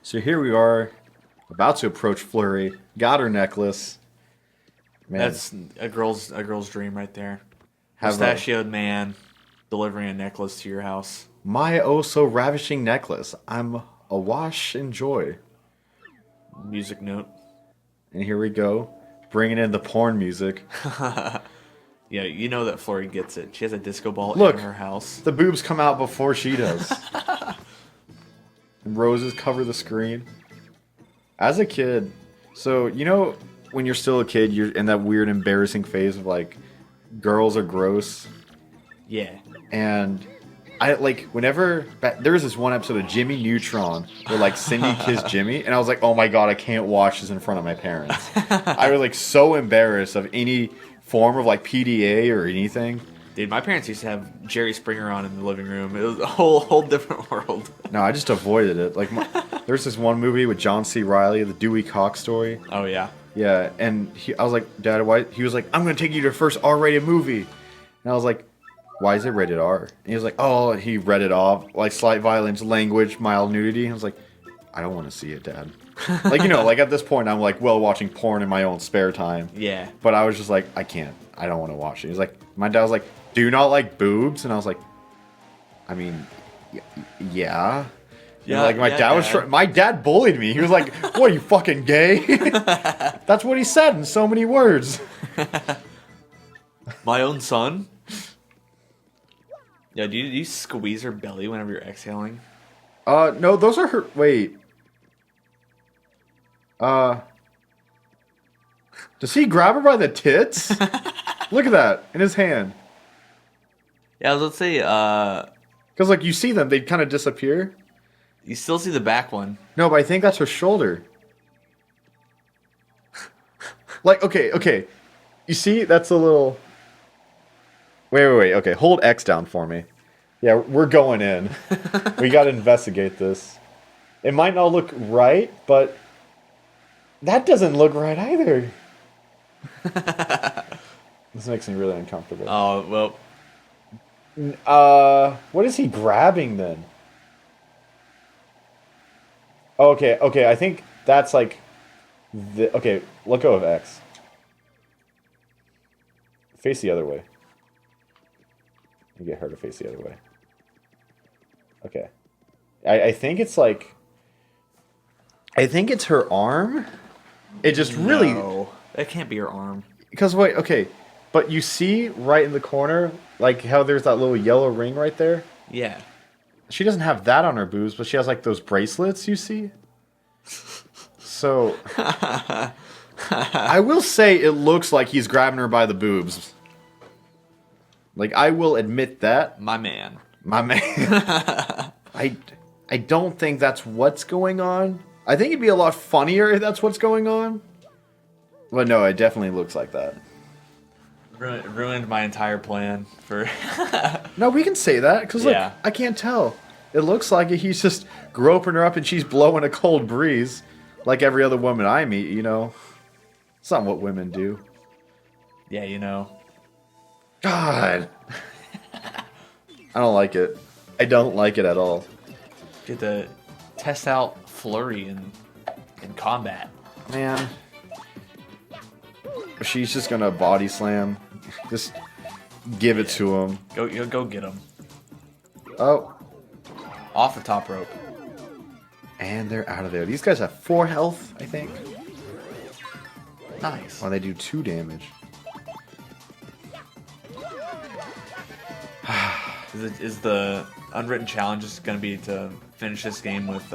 So here we are, about to approach Flurry. Got her necklace. Man. That's a girl's dream right there. Have Mustachioed man delivering a necklace to your house. My oh so ravishing necklace. I'm awash in joy. Music note. And here we go, bringing in the porn music. Yeah, you know that Flurry gets it. She has a disco ball in her house. The boobs come out before she does. And roses cover the screen. As a kid, so you know when you're still a kid, you're in that weird embarrassing phase of like, girls are gross. Yeah. And I like whenever there was this one episode of Jimmy Neutron where like Cindy kissed Jimmy, and I was like, oh my god, I can't watch this in front of my parents. I was like so embarrassed of any form of like PDA or anything. Dude, my parents used to have Jerry Springer on in the living room. It was a whole different world. No, I just avoided it. Like there's this one movie with John C. Reilly, the Dewey Cox story. Oh yeah. Yeah, and I was like, Dad, why? He was like, I'm gonna take you to the first R-rated movie, and I was like, why is it rated R? And he was like, oh, he read it off, like slight violence, language, mild nudity. And I was like, I don't want to see it, Dad. Like, you know, like at this point, I'm like, well, watching porn in my own spare time. Yeah. But I was just like, I can't. I don't want to watch it. He's like, my dad was like, do you not like boobs? And I was like, I mean, yeah. Yeah, like my dad was. My dad bullied me. He was like, "What are you fucking gay?" That's what he said in so many words. My own son. Yeah, do you squeeze her belly whenever you're exhaling? No, those are her. Wait. Does he grab her by the tits? Look at that in his hand. Yeah, let's say. Because like you see them, they kind of disappear. You still see the back one. No, but I think that's her shoulder. Like, okay. You see, that's a little... Wait. Okay, hold X down for me. Yeah, we're going in. We gotta investigate this. It might not look right, but... That doesn't look right either. This makes me really uncomfortable. Oh, well... What is he grabbing, then? Okay, I think that's like... Okay, let go of X. Face the other way. You get her to face the other way. Okay. I think it's like... I think it's her arm. It just really... No, that can't be her arm. Because, wait, okay. But you see right in the corner, like how there's that little yellow ring right there? Yeah. She doesn't have that on her boobs, but she has like those bracelets, you see? So, I will say it looks like he's grabbing her by the boobs. Like, I will admit that. My man. I don't think that's what's going on. I think it'd be a lot funnier if that's what's going on. But no, it definitely looks like that. Ruined my entire plan for... No, we can say that, because look, yeah. I can't tell. It looks like he's just groping her up and she's blowing a cold breeze. Like every other woman I meet, you know. It's not what women do. Yeah, you know. God. I don't like it. I don't like it at all. Get to test out Flurry in combat. Man. She's just gonna body slam. Just give it to him. Go get him. Oh. Off the top rope. And they're out of there. These guys have 4 health, I think. Nice. Oh, they do 2 damage. Is the unwritten challenge just going to be to finish this game with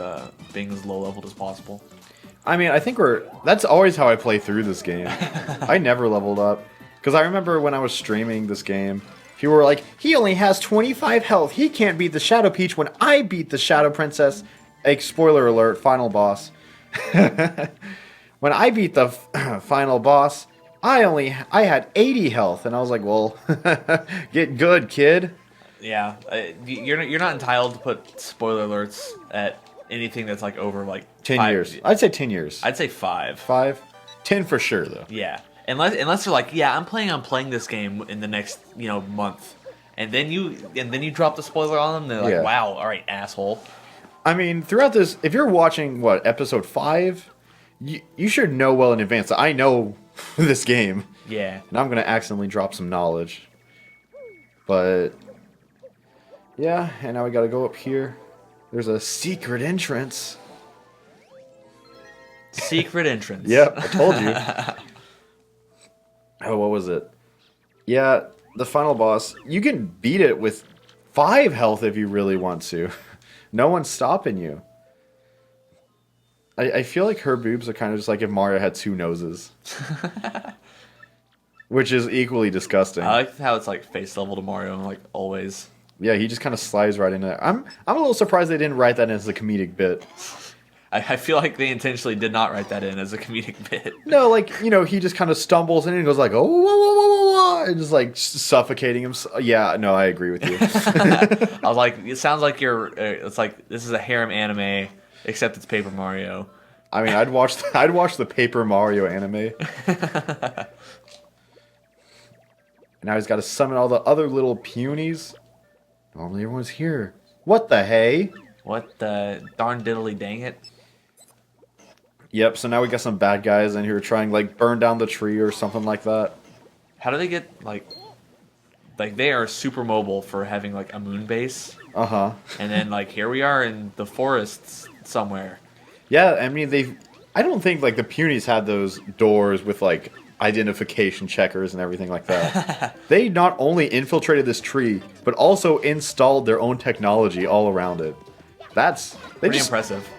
being as low leveled as possible? I mean, I think that's always how I play through this game. I never leveled up. Because I remember when I was streaming this game, people were like, he only has 25 health. He can't beat the Shadow Peach when I beat the Shadow Princess. Spoiler alert, final boss. When I beat the final boss, I had 80 health. And I was like, well, get good, kid. Yeah, you're not entitled to put spoiler alerts at anything that's like over like 10 years. I'd say 10 years. I'd say 5. 5? 10 for sure, though. Yeah. Unless they're like, yeah, I'm planning on playing this game in the next, month. And then you drop the spoiler on them, they're like, wow, all right, asshole. I mean, throughout this, if you're watching, what, episode 5, you should know well in advance that I know this game. Yeah. And I'm going to accidentally drop some knowledge. But, yeah, and now we got to go up here. There's a secret entrance. Secret entrance. Yep, I told you. Oh, what was it? Yeah, the final boss. You can beat it with 5 health if you really want to. No one's stopping you. I feel like her boobs are kind of just like if Mario had 2 noses. Which is equally disgusting. I like how it's like face level to Mario, like always. Yeah, he just kind of slides right in there. I'm a little surprised they didn't write that in as a comedic bit. I feel like they intentionally did not write that in as a comedic bit. No, like, you know, he just kind of stumbles in and goes like, oh, whoa, whoa, whoa, whoa, whoa, and just like suffocating him. Yeah, no, I agree with you. I was like, it sounds like it's like, this is a harem anime, except it's Paper Mario. I mean, I'd watch the Paper Mario anime. Now he's got to summon all the other little punies. Normally everyone's here. What the hey? What the darn diddly dang it? Yep, so now we got some bad guys in here trying like burn down the tree or something like that. How do they get like they are super mobile for having like a moon base? Uh-huh. And then like here we are in the forests somewhere. Yeah, I mean I don't think like the punies had those doors with like identification checkers and everything like that. They not only infiltrated this tree, but also installed their own technology all around it. That's pretty impressive.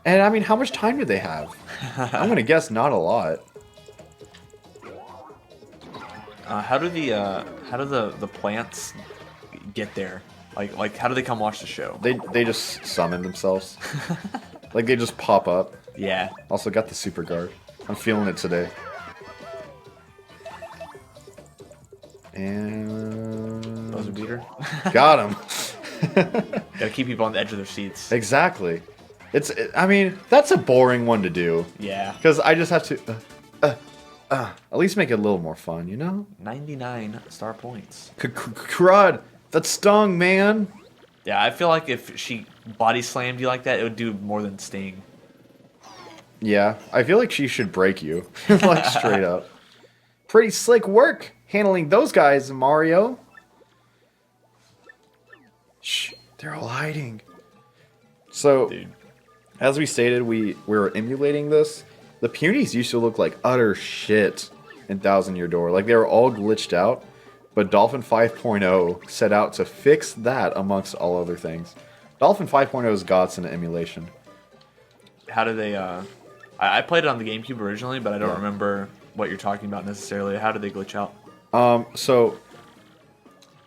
And I mean, how much time did they have? I'm gonna guess not a lot. How do the plants get there? Like how do they come watch the show? They just summon themselves. Like they just pop up. Yeah. Also got the super guard. I'm feeling it today. And Buzzer beater. Got him. Gotta keep people on the edge of their seats. Exactly. I mean, that's a boring one to do. Yeah. Because I just have to at least make it a little more fun, you know? 99 star points. Crud, that stung, man. Yeah, I feel like if she body slammed you like that, it would do more than sting. Yeah, I feel like she should break you. Like, straight up. Pretty slick work handling those guys, Mario. Shh, they're all hiding. So, Dude. As we stated, we were emulating this. The punies used to look like utter shit in Thousand Year Door. Like, they were all glitched out. But Dolphin 5.0 set out to fix that amongst all other things. Dolphin 5.0 is gods in emulation. How do they, I played it on the GameCube originally, but I don't remember what you're talking about necessarily. How did they glitch out? So,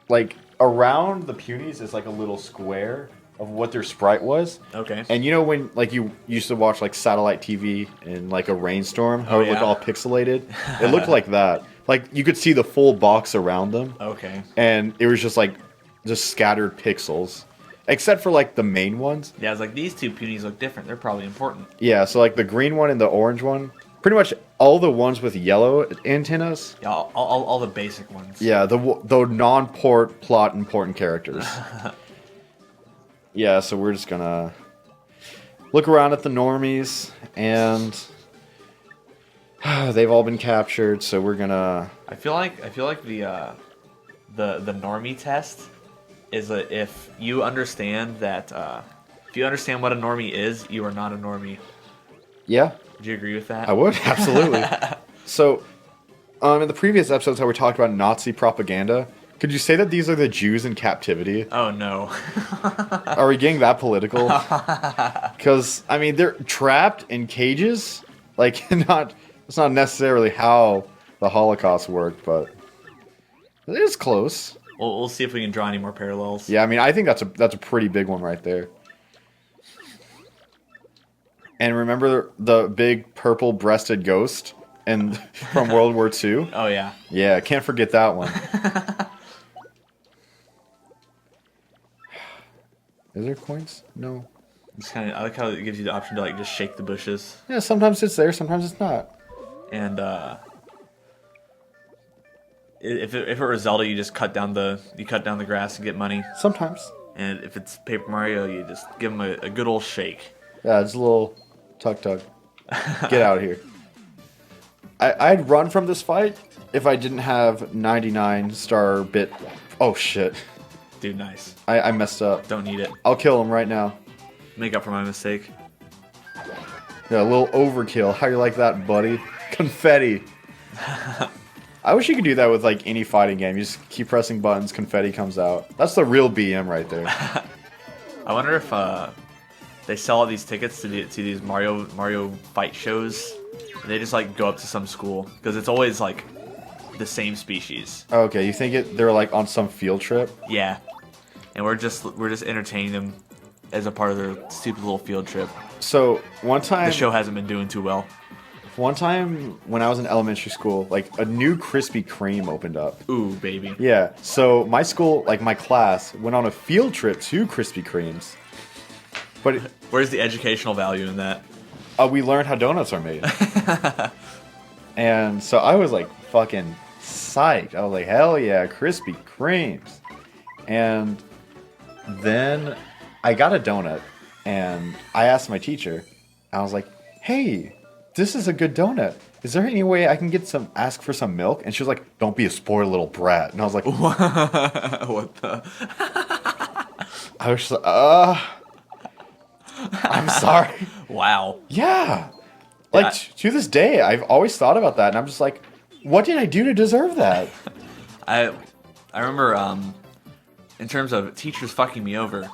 like, around the punies is like a little square of what their sprite was. Okay. And you know when, like, you used to watch, like, satellite TV in, like, a rainstorm? How it looked all pixelated? It looked like that. Like, you could see the full box around them. Okay. And it was just, like, just scattered pixels. Except for, like, the main ones. Yeah, I was like, these two punies look different. They're probably important. Yeah, so, like, the green one and the orange one. Pretty much all the ones with yellow antennas. Yeah, all the basic ones. Yeah, the non-port plot important characters. Yeah, so we're just gonna look around at the normies, and they've all been captured. So we're gonna. I feel like the normie test is if you understand that if you understand what a normie is, you are not a normie. Yeah. Would you agree with that? I would, absolutely. So, in the previous episodes, how we talked about Nazi propaganda, could you say that these are the Jews in captivity? Oh, no. Are we getting that political? Because, I mean, they're trapped in cages. Like, it's not necessarily how the Holocaust worked, but it is close. We'll see if we can draw any more parallels. Yeah, I mean, I think that's a pretty big one right there. And remember the big purple-breasted ghost from World War II? Oh, yeah. Yeah, can't forget that one. Is there coins? No. It's I like how it gives you the option to like just shake the bushes. Yeah, sometimes it's there, sometimes it's not. And if it were Zelda, you just cut down the grass and get money. Sometimes. And if it's Paper Mario, you just give him a good old shake. Yeah, it's a little tug. Get out of here. I'd run from this fight if I didn't have 99 star bit. Oh shit. Dude, nice. I messed up. Don't need it. I'll kill him right now. Make up for my mistake. Yeah, a little overkill. How you like that, buddy? Confetti. I wish you could do that with like any fighting game. You just keep pressing buttons, confetti comes out. That's the real BM right there. I wonder if they sell all these tickets to these Mario fight shows. And they just like go up to some school because it's always like the same species. Okay, you think they're like on some field trip? Yeah, and we're just entertaining them as a part of their stupid little field trip. So one time, The show hasn't been doing too well. one time when I was in elementary school, like a new Krispy Kreme opened up. Ooh, baby. Yeah, so my school, like my class, went on a field trip to Krispy Kremes. But Where's the educational value in that? we learned how donuts are made. And so I was like fucking psyched. I was like, hell yeah, Krispy Kremes. And then I got a donut and I asked my teacher, I was like, hey, this is a good donut. Is there any way I can ask for some milk? And she was like, don't be a spoiled little brat. And I was like, What the? I was just like, I'm sorry. Wow. Yeah. Like, to this day, I've always thought about that. And I'm just like, what did I do to deserve that? I remember in terms of teachers fucking me over,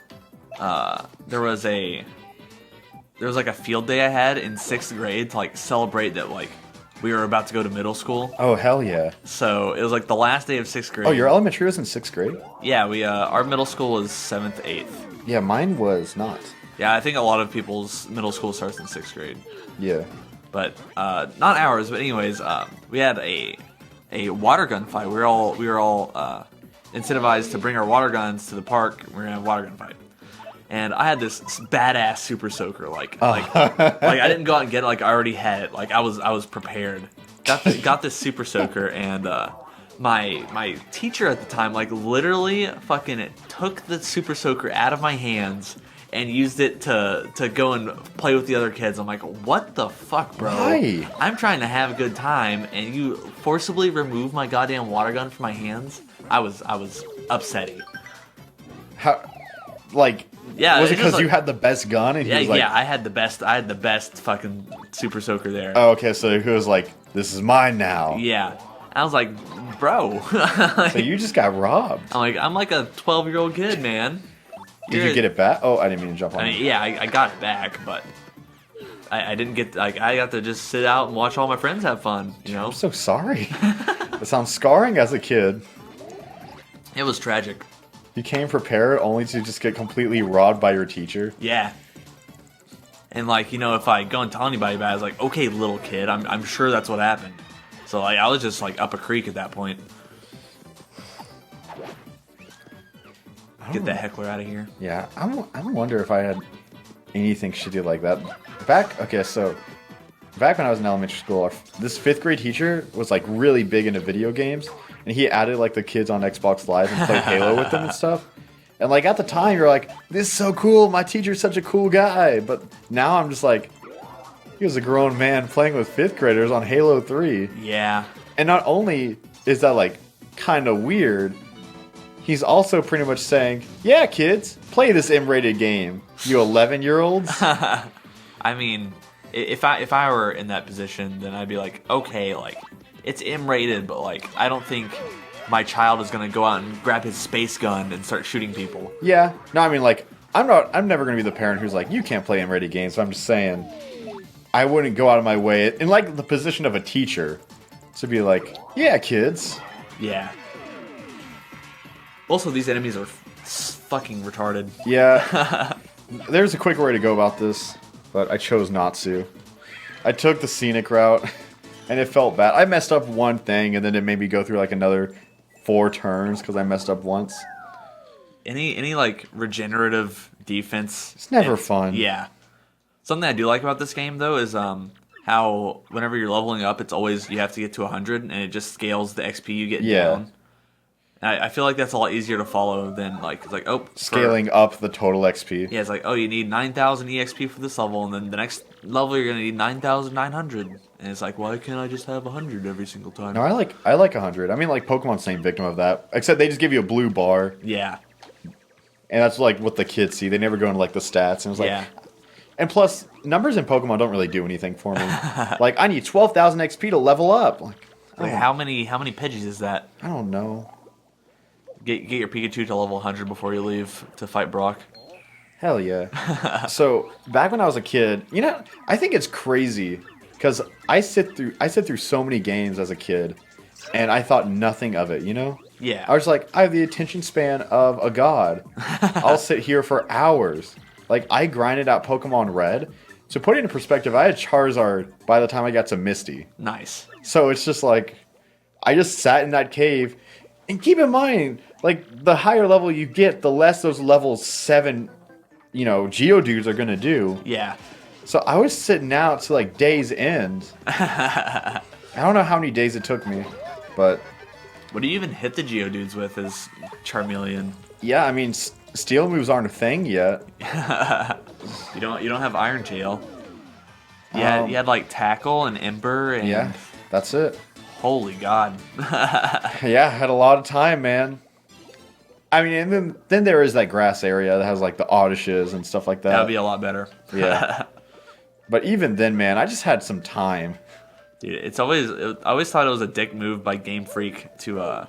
there was like a field day I had in 6th grade to like celebrate that like we were about to go to middle school. Oh, hell yeah. So it was like the last day of 6th grade. Oh, your elementary was in 6th grade? Yeah, we our middle school was 7th, 8th. Yeah, mine was not. Yeah, I think a lot of people's middle school starts in 6th grade. Yeah. But not ours. But anyways, we had a water gun fight. We were all incentivized to bring our water guns to the park. We're gonna have a water gun fight. And I had this badass super soaker. Like I didn't go out and get it. Like I already had it. Like I was prepared. Got this super soaker, and my teacher at the time like literally fucking took the super soaker out of my hands and used it to go and play with the other kids. I'm like, what the fuck, bro? Why? I'm trying to have a good time, and you forcibly remove my goddamn water gun from my hands. I was upsetty. How? Like, Yeah, was it it because was you like- had the best gun? And he Yeah, was like, yeah, I had the best fucking super soaker there. oh, okay, so he was like, this is mine now. Yeah. I was like, bro. So you just got robbed. I'm like a 12-year-old kid, man. Did you get it back? Oh, I didn't mean to jump on I mean, yeah, I got it back, but I didn't get, like, I got to just sit out and watch all my friends have fun, you know? I'm so sorry. It sounds scarring as a kid. It was tragic. You came prepared only to just get completely robbed by your teacher. Yeah. And, like, you know, if I go and tell anybody about it, I was like, okay, little kid, I'm sure that's what happened. So, like, I was just, like, up a creek at that point. Get that heckler out of here. Yeah, I wonder if I had anything shitty like that. So back when I was in elementary school, this 5th grade teacher was like really big into video games, and he added like the kids on Xbox Live and played Halo with them and stuff. And like at the time, you're like, this is so cool. My teacher's such a cool guy. But now I'm just like, he was a grown man playing with 5th graders on Halo 3. Yeah. And not only is that like kind of weird, he's also pretty much saying, yeah, kids, play this M-rated game, you 11-year-olds. I mean, if I were in that position, then I'd be like, okay, like, it's M-rated, but, like, I don't think my child is going to go out and grab his space gun and start shooting people. Yeah. No, I mean, like, I'm never going to be the parent who's like, you can't play M-rated games, so I'm just saying, I wouldn't go out of my way, in, like, the position of a teacher, to be like, yeah, kids. Yeah. Also, these enemies are fucking retarded. Yeah. There's a quicker way to go about this, but I chose not to. I took the scenic route, and it felt bad. I messed up one thing, and then it made me go through like another 4 turns because I messed up once. Any like regenerative defense? It's never fun. Yeah. Something I do like about this game though is how whenever you're leveling up, it's always you have to get to 100, and it just scales the XP you get down. I feel like that's a lot easier to follow than like it's like Scaling up the total XP. Yeah, it's like you need 9,000 EXP for this level, and then the next level you're gonna need 9,900, and it's like why can't I just have 100 every single time? No, I like 100. I mean, like Pokemon's same victim of that, except they just give you a blue bar. Yeah. And that's like what the kids see. They never go into like the stats, and it's like. Yeah. And plus, numbers in Pokemon don't really do anything for me. Like I need 12,000 XP to level up. Like how many Pidgeys is that? I don't know. Get your Pikachu to level 100 before you leave to fight Brock. Hell yeah. So back when I was a kid, I think it's crazy because I sit through so many games as a kid, and I thought nothing of it. Yeah. I was like, I have the attention span of a god. I'll sit here for hours. Like I grinded out Pokemon Red. To put it in perspective, I had Charizard by the time I got to Misty. Nice. So it's just like, I just sat in that cave. And keep in mind, like, the higher level you get, the less those level 7, Geodudes are going to do. Yeah. So I was sitting out to, like, day's end. I don't know how many days it took me, but... What do you even hit the Geodudes with as Charmeleon? Yeah, I mean, steel moves aren't a thing yet. You don't have Iron Tail. You had like Tackle and Ember and... Yeah, that's it. Holy God. Yeah, I had a lot of time, man. I mean, and then there is that grass area that has like the Audishes and stuff like that. That would be a lot better. Yeah. But even then, man, I just had some time. Dude, I always thought it was a dick move by Game Freak to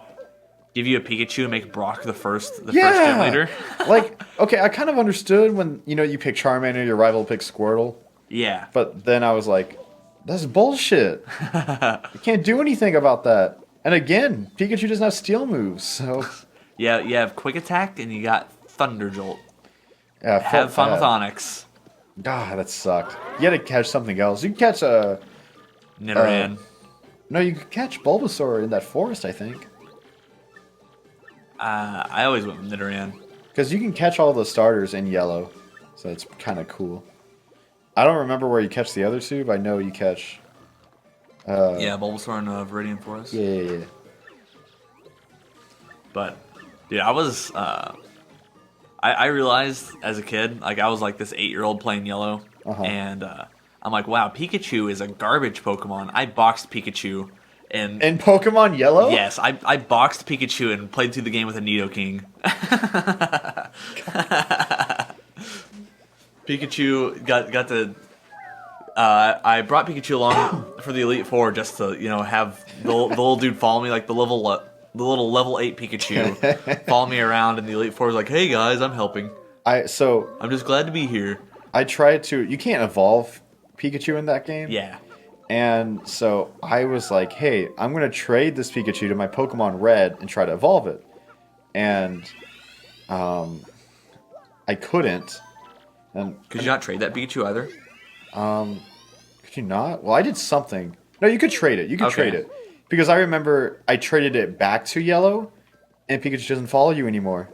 give you a Pikachu and make Brock the first gym leader. Like, okay, I kind of understood when, you pick Charmander, your rival picks Squirtle. Yeah. But then I was like, that's bullshit. You can't do anything about that. And again, Pikachu doesn't have steel moves, so... Yeah, you have Quick Attack and you got Thunder Jolt. Yeah, have fun with Onyx. God, that sucked. You had to catch something else. You can catch a... Nidoran. No, you could catch Bulbasaur in that forest, I think. I always went with Nidoran. Because you can catch all the starters in yellow, so it's kind of cool. I don't remember where you catch the other two, but I know you catch... yeah, Bulbasaur in Viridian Forest. Yeah. But, dude, I was... I realized as a kid, like, I was like this 8-year-old playing yellow, and I'm like, wow, Pikachu is a garbage Pokemon. I boxed Pikachu, and... In Pokemon Yellow? Yes, I boxed Pikachu and played through the game with a Nidoking. Pikachu got to... I brought Pikachu along for the Elite Four just to, have the little dude follow me, like the little level 8 Pikachu follow me around, and the Elite Four was like, hey guys, I'm helping. I'm just glad to be here. I tried to... You can't evolve Pikachu in that game? Yeah. And so I was like, hey, I'm going to trade this Pikachu to my Pokemon Red and try to evolve it. And I couldn't. Could you not trade that Pikachu either? Could you not? Well, I did something. No, you could trade it. You could trade it. Because I remember I traded it back to Yellow, and Pikachu doesn't follow you anymore.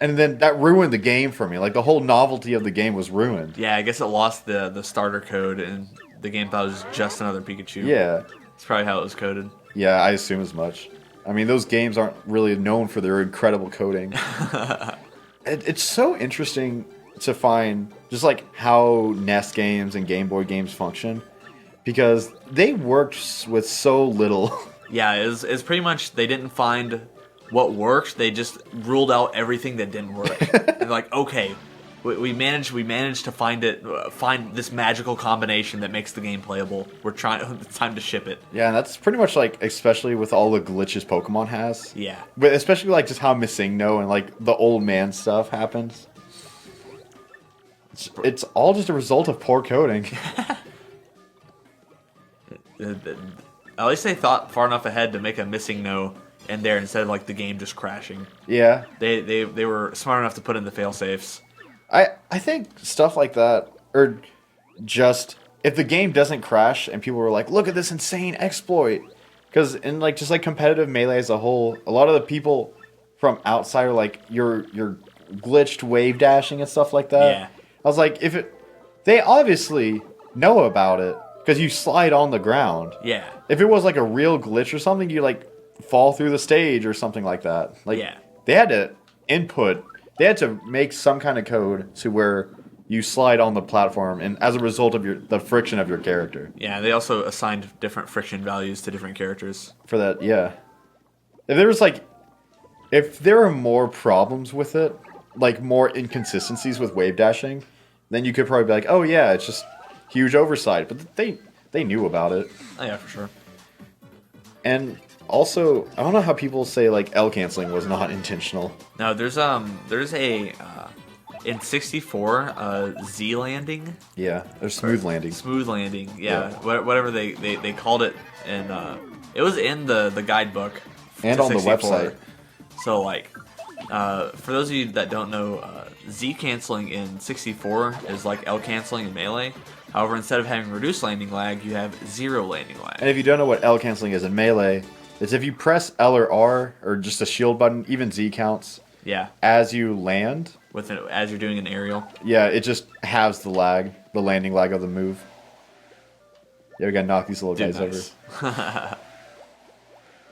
And then that ruined the game for me. Like, the whole novelty of the game was ruined. Yeah, I guess it lost the starter code, and the game thought it was just another Pikachu. Yeah. That's probably how it was coded. Yeah, I assume as much. I mean, those games aren't really known for their incredible coding. It's so interesting to find just like how NES games and Game Boy games function, because they worked with so little. Yeah, it's pretty much they didn't find what worked. They just ruled out everything that didn't work. They're like, okay, we managed to find this magical combination that makes the game playable. It's time to ship it. Yeah, and that's pretty much like, especially with all the glitches Pokemon has. Yeah. But especially like just how Missing No and like the old man stuff happens. It's all just a result of poor coding. At least they thought far enough ahead to make a Missing No in there instead of like the game just crashing. Yeah. They were smart enough to put in the fail-safes. I think stuff like that, or just if the game doesn't crash and people were like, look at this insane exploit. Because in like just like competitive Melee as a whole, a lot of the people from outside are like, you're glitched wave dashing and stuff like that. Yeah. I was like, they obviously know about it because you slide on the ground. Yeah. If it was like a real glitch or something, you like fall through the stage or something like that. Like Yeah. they had to input, they had to make some kind of code to where you slide on the platform, and as a result of the friction of your character. Yeah, they also assigned different friction values to different characters. For that, yeah. If there were more problems with it, like more inconsistencies with wave dashing, then you could probably be like, oh yeah, it's just huge oversight. But they knew about it. Oh yeah, for sure. And also, I don't know how people say like L canceling was not intentional. No, there's a in 64 Z landing. Yeah, there's smooth landing. Smooth landing, yeah. Whatever they called it, and it was in the guidebook And to on the 64. website. So like, for those of you that don't know, Z canceling in 64 is like L canceling in Melee. However, instead of having reduced landing lag, you have zero landing lag. And if you don't know what L canceling is in Melee, it's if you press L or R or just a shield button, even Z counts. Yeah. As you land. As you're doing an aerial. Yeah, it just halves the landing lag of the move. Yeah, we gotta knock these little guys nice. over.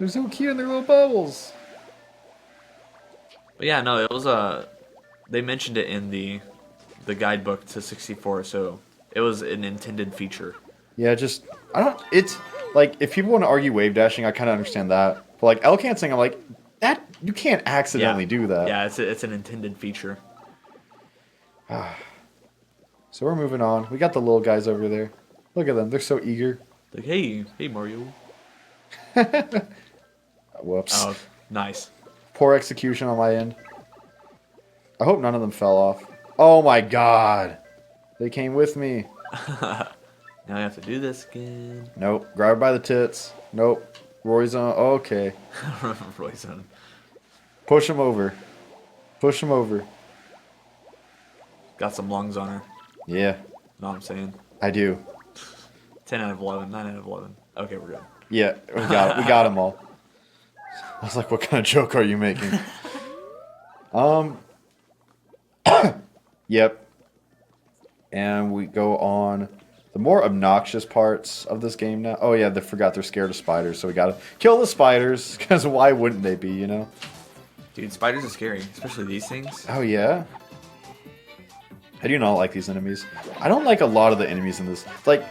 They're so cute in their little bubbles. But yeah, no, it was they mentioned it in the guidebook to 64, so it was an intended feature. Yeah, it's like if people want to argue wave dashing, I kind of understand that. But like L canceling, I'm like, that you can't accidentally do that. Yeah, it's an intended feature. So we're moving on. We got the little guys over there. Look at them. They're so eager. Like, hey Mario. Whoops. Oh, nice. Poor execution on my end. I hope none of them fell off. Oh my god. They came with me. Now I have to do this again. Nope. Grab her by the tits. Nope. Roy's on. Okay. Roy's on. Push him over. Push him over. Got some lungs on her. Yeah. Know what I'm saying? I do. 10 out of 11. 9 out of 11. Okay, we're good. Yeah. We got them all. I was like, what kind of joke are you making? Yep. And we go on the more obnoxious parts of this game now. Oh yeah, they forgot they're scared of spiders, so we gotta kill the spiders, because why wouldn't they be, you know? Dude, spiders are scary, especially these things. Oh yeah? I do not like these enemies. I don't like a lot of the enemies in this. Like,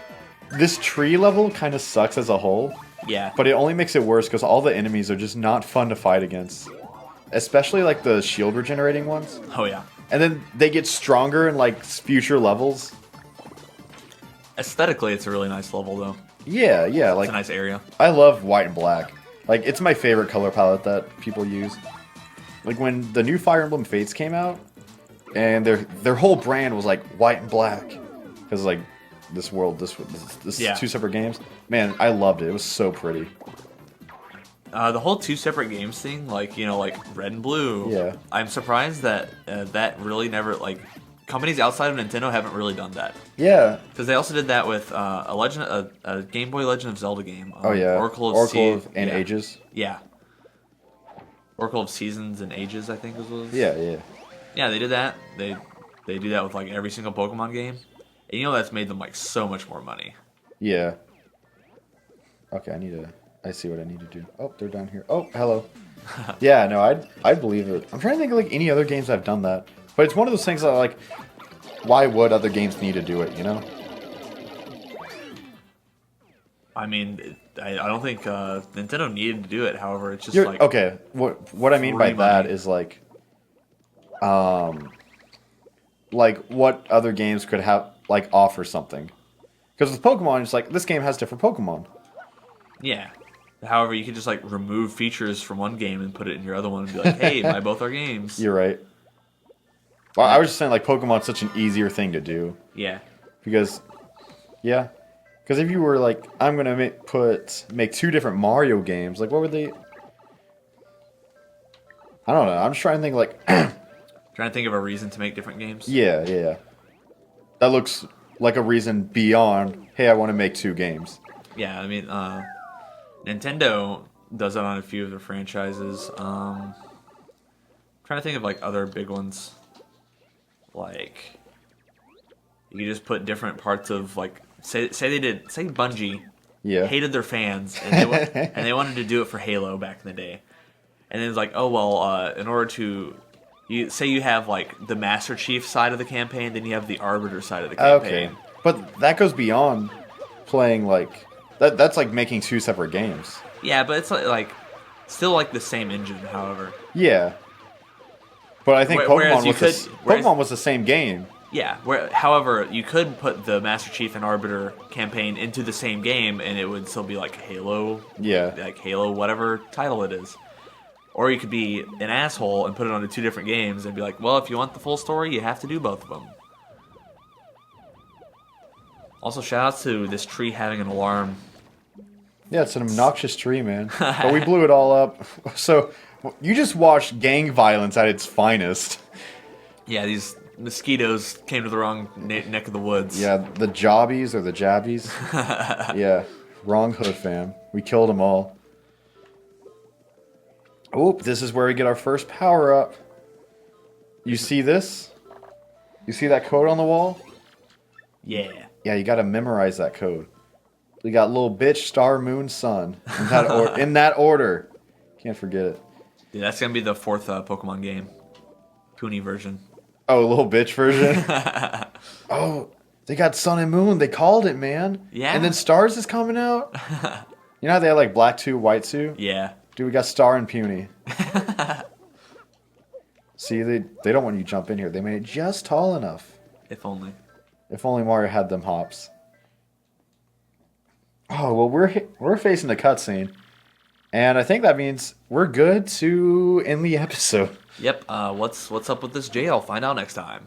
this tree level kind of sucks as a whole. Yeah. But it only makes it worse because all the enemies are just not fun to fight against. Especially like the shield regenerating ones. Oh yeah. And then they get stronger in like future levels. Aesthetically, it's a really nice level though. Yeah, yeah. Like it's a nice area. I love white and black. Like it's my favorite color palette that people use. Like when the new Fire Emblem Fates came out, and their whole brand was like white and black, because like this Yeah. two separate games. Man, I loved it. It was so pretty. The whole two separate games thing, like, you know, like red and blue. Yeah. I'm surprised that that really never, like, companies outside of Nintendo haven't really done that. Yeah. Because they also did that with a Game Boy Legend of Zelda game. Oh yeah. Oracle of Ages. Yeah. Oracle of Seasons and Ages, I think was. Yeah, yeah. Yeah, they did that. They do that with like every single Pokemon game. And you know that's made them like so much more money. Yeah. Okay, I see what I need to do. Oh, they're down here. Oh, hello. Yeah, no, I'd believe it. I'm trying to think of like any other games I've done that. But it's one of those things that like, why would other games need to do it, you know? I mean, I don't think Nintendo needed to do it. However, it's just like okay. What I mean by that is like what other games could have like offer something. Because with Pokemon, it's like this game has different Pokemon. Yeah. However, you could just like remove features from one game and put it in your other one and be like, "Hey, buy both our games." You're right. Well, I was just saying like Pokemon's such an easier thing to do. Yeah. Because if you were like, I'm gonna make two different Mario games, like what would they? I don't know. I'm just trying to think like. Trying to think of a reason to make different games. Yeah. That looks like a reason beyond, hey, I want to make two games. Yeah, I mean, Nintendo does that on a few of their franchises. Trying to think of like other big ones. Like, you could just put different parts of like say Bungie Yeah. hated their fans, and they wanted to do it for Halo back in the day. And it was like, oh well, in order to you have like the Master Chief side of the campaign, then you have the Arbiter side of the campaign. Okay, but that goes beyond playing like that. That's like making two separate games. Yeah, but it's like still like the same engine. However, Yeah, but I think Whereas Pokemon was the same game. yeah. However, you could put the Master Chief and Arbiter campaign into the same game, and it would still be like Halo. Yeah. Like Halo, whatever title it is. Or you could be an asshole and put it onto two different games and be like, well, if you want the full story, you have to do both of them. Also, shout-outs to this tree having an alarm. Yeah, it's an obnoxious tree, man. But we blew it all up. So you just watched gang violence at its finest. Yeah, these mosquitoes came to the wrong neck of the woods. Yeah, the jobbies or the jabbies. Yeah, wrong hood, fam. We killed them all. Oop, this is where we get our first power-up. You see this? You see that code on the wall? Yeah. Yeah, you gotta memorize that code. We got little bitch, star, moon, sun. In that order. Can't forget it. Yeah, that's going to be the fourth Pokemon game. Puni version. Oh, little bitch version? Oh, they got sun and moon. They called it, man. Yeah. And then stars is coming out? You know how they had like black 2, white 2? Yeah. Dude, we got star and puny. See, they don't want you to jump in here. They made it just tall enough. If only. If only Mario had them hops. Oh, well, we're facing a cutscene. And I think that means we're good to end the episode. Yep. What's up with this jail? Find out next time.